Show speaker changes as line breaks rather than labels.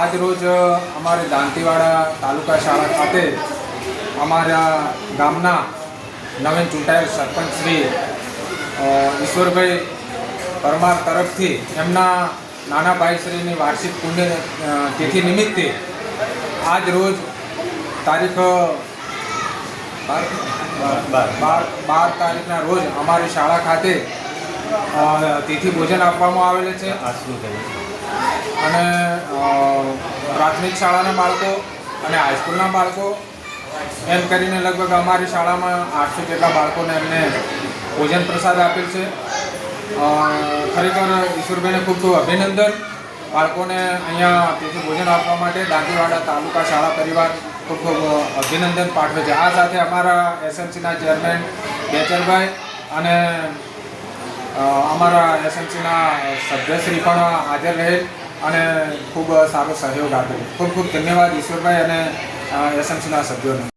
આજ રોજ અમારે દાંતીવાડા તાલુકા શાળા ખાતે અમારા ગામના નવીન ચૂંટાયેલ સરપંચ શ્રી ઈશ્વરભાઈ પરમાર તરફથી એમના નાના ભાઈશ્રીની વાર્ષિક પુણ્ય તિથિ નિમિત્તે આજ રોજ તારીખ 12 તારીખના રોજ અમારી શાળા ખાતે તિથિ ભોજન આપવામાં આવેલ છે અને પ્રાથમિક શાળાના બાળકો અને હાઈસ્કૂલના બાળકો એમ કરીને લગભગ અમારી શાળામાં 800 જેટલા બાળકોને એમને ભોજન પ્રસાદ આપેલ છે. ખરેખર ઈશ્વરભાઈને ખૂબ ખૂબ અભિનંદન. બાળકોને અહીંયા તિથિ ભોજન આપવા માટે દાંતીવાડા તાલુકા શાળા પરિવાર ખૂબ ખૂબ અભિનંદન પાઠવે છે. આ સાથે અમારા એસએમસીના ચેરમેન બેચરભાઈ અને અમારા એસએમસીના સભ્યશ્રી પણ હાજર રહેલ અને ખૂબ સારો સહયોગ આપેલો. ખૂબ ખૂબ ધન્યવાદ ઈશ્વરભાઈ અને એસએમસીના સભ્યોને.